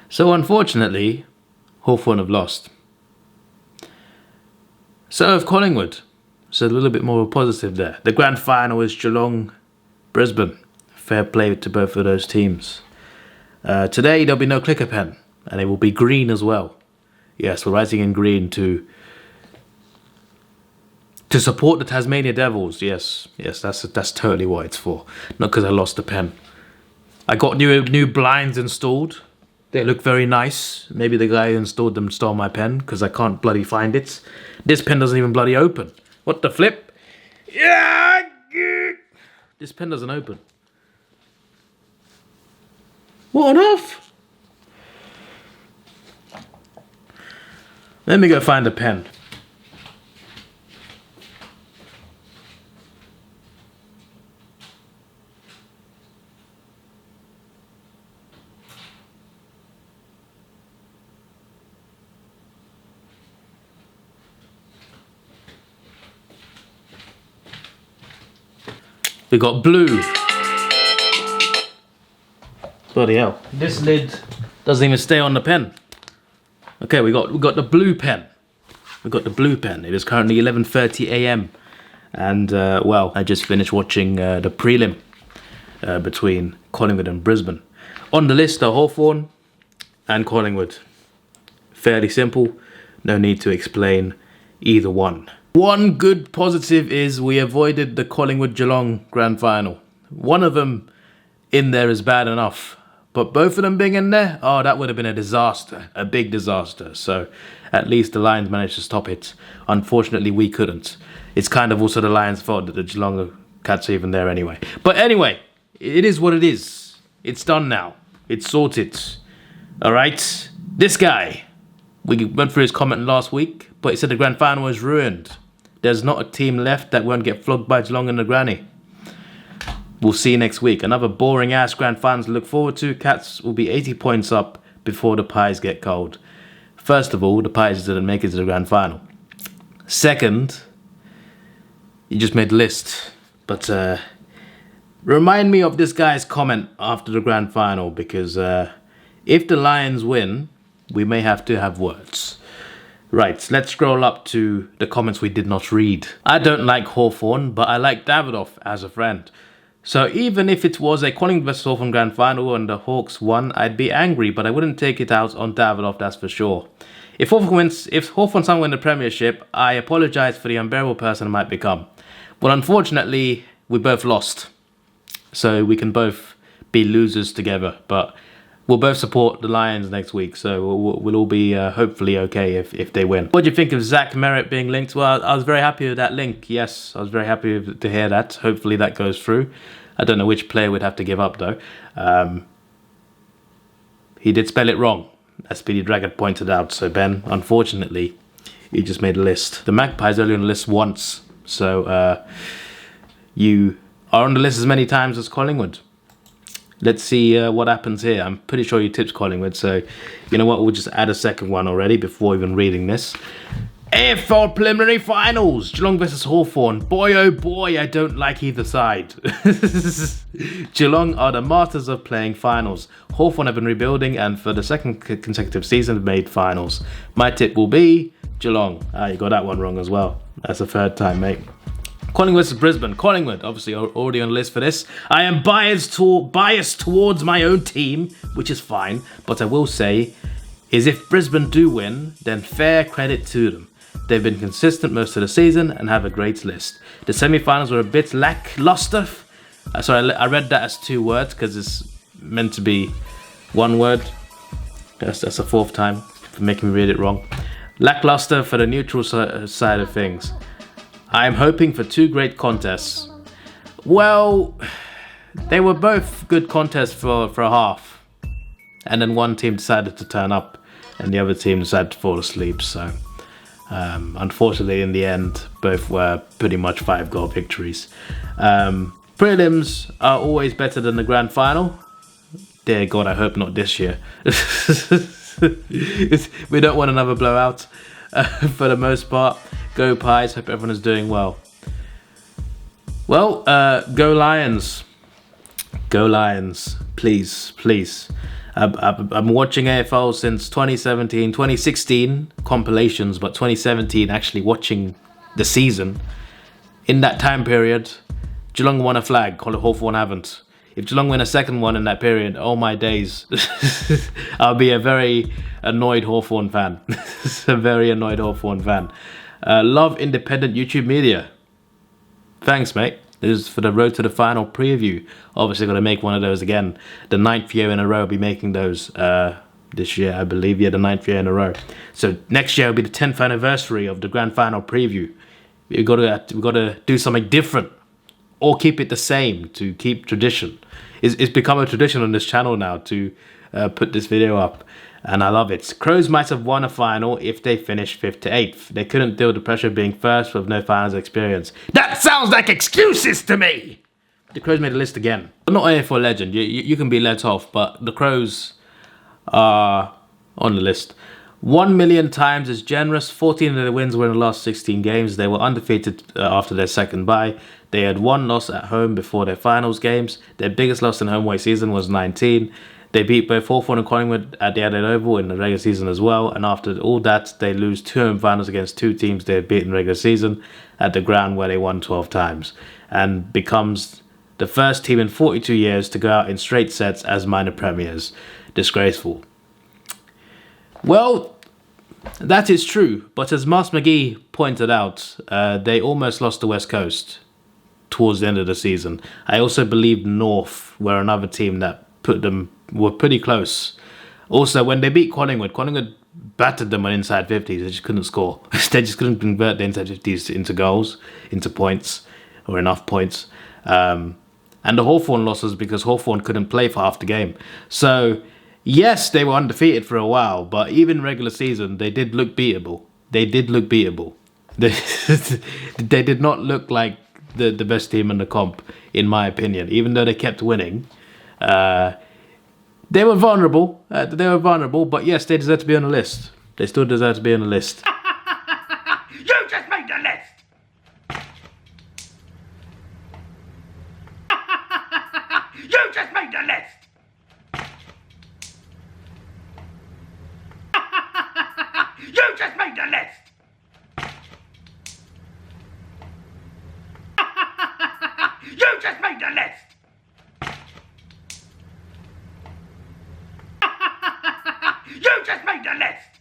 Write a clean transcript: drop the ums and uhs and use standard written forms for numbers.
So unfortunately, Hawthorn have lost. So have Collingwood. So a little bit more positive there. The grand final is Geelong, Brisbane. Fair play to both of those teams. Today there'll be no clicker pen, and it will be green as well. Yes, we're writing in green to support the Tasmania Devils. Yes, that's totally what it's for. Not because I lost the pen. I got new blinds installed. They look very nice. Maybe the guy who installed them stole my pen because I can't bloody find it. This pen doesn't even bloody open. What the flip? Yeah, this pen doesn't open. What on earth? Let me go find a pen. We got blue. Bloody hell. This lid doesn't even stay on the pen. Okay, we got the blue pen. We got the blue pen. It is currently 11:30 AM. And well, I just finished watching the prelim between Collingwood and Brisbane. On the list are Hawthorn and Collingwood. Fairly simple. No need to explain either one. One good positive is we avoided the Collingwood-Geelong grand final. One of them in there is bad enough, but both of them being in there, oh, that would have been a disaster, a big disaster. So at least the Lions managed to stop it. Unfortunately, we couldn't. It's kind of also the Lions' fault that the Geelong cats are even there anyway. But anyway, it is what it is. It's done now. It's sorted. All right? This guy, we went through his comment last week, but he said the grand final was ruined. There's not a team left that won't get flogged by Geelong in the granny. We'll see you next week. Another boring ass grand final to look forward to. Cats will be 80 points up before the Pies get cold. First of all, the Pies didn't make it to the grand final. Second, you just made the list. But remind me of this guy's comment after the grand final, because if the Lions win, we may have to have words. Right, let's scroll up to the comments we did not read. I don't like Hawthorn, but I like Davidoff as a friend. So even if it was a Collingwood vs Hawthorn grand final and the Hawks won, I'd be angry, but I wouldn't take it out on Davidoff, that's for sure. If Hawthorn somehow win the Premiership, I apologise for the unbearable person I might become. Well, unfortunately, we both lost. So we can both be losers together, but we'll both support the Lions next week, so we'll all be hopefully okay if they win. What do you think of Zach Merritt being linked? Well, I was very happy with that link. Yes, I was very happy to hear that. Hopefully that goes through. I don't know which player we'd have to give up, though. He did spell it wrong, as Speedy Dragon pointed out. So, Ben, unfortunately, you just made a list. The Magpies only on the list once, so you are on the list as many times as Collingwood. Let's see what happens here. I'm pretty sure you tipped Collingwood, so you know what? We'll just add a second one already before even reading this. AFL preliminary finals, Geelong versus Hawthorn. Boy, oh boy, I don't like either side. Geelong are the masters of playing finals. Hawthorn have been rebuilding and for the second consecutive season have made finals. My tip will be Geelong. You got that one wrong as well. That's the third time, mate. Collingwood versus Brisbane. Collingwood, obviously already on the list for this. I am biased towards my own team, which is fine. But I will say, is if Brisbane do win, then fair credit to them. They've been consistent most of the season and have a great list. The semi-finals were a bit lackluster. Sorry, I read that as two words because it's meant to be one word. That's a fourth time for making me read it wrong. Lackluster for the neutral side of things. I am hoping for two great contests. Well, they were both good contests for a half. And then one team decided to turn up and the other team decided to fall asleep. So, unfortunately, in the end, both were pretty much 5-goal victories. Prelims are always better than the grand final. Dear God, I hope not this year. We don't want another blowout for the most part. Go Pies, hope everyone is doing well. Well, go Lions. Go Lions, please, please. I'm watching AFL since 2017, 2016 compilations, but 2017 actually watching the season. In that time period, Geelong won a flag, Hawthorn haven't. If Geelong win a second one in that period, oh my days, I'll be a very annoyed Hawthorn fan. A very annoyed Hawthorn fan. Love independent YouTube media. Thanks, mate. This is for the Road to the Final preview. Obviously, got to make one of those again. The 9th year in a row, I'll be making those this year, I believe. Yeah, the 9th year in a row. So next year will be the 10th anniversary of the Grand Final preview. We've got to do something different, or keep it the same to keep tradition. It's become a tradition on this channel now to put this video up, and I love it. Crows might have won a final if they finished 5th to 8th. They couldn't deal with the pressure of being first with no finals experience. That sounds like excuses to me! The Crows made a list again. I'm not AFL legend, you can be let off, but the Crows are on the list. 1 million times is generous. 14 of their wins were in the last 16 games. They were undefeated after their second bye. They had 1 loss at home before their finals games. Their biggest loss in home away season was 19. They beat both Hawthorn and Collingwood at the Adobe Oval in the regular season as well. And after all that, they lose 2 home finals against 2 teams they had beaten in the regular season at the ground where they won 12 times. And becomes the first team in 42 years to go out in straight sets as minor premiers. Disgraceful. Well, that is true. But as Mas McGee pointed out, they almost lost the West Coast towards the end of the season. I also believe North were another team that were pretty close. Also, when they beat Collingwood battered them on inside 50s. They just couldn't score. They just couldn't convert the inside 50s into goals, into points, or enough points. And the Hawthorn losses because Hawthorn couldn't play for half the game. So, yes, they were undefeated for a while, but even regular season, they did look beatable. They did look beatable. They did not look like the best team in the comp, in my opinion. Even though they kept winning, they were vulnerable. But yes, they deserve to be on the list. They still deserve to be on the list. You just made the list! You just made the list! You just made the list! You just made the list! You just made the list!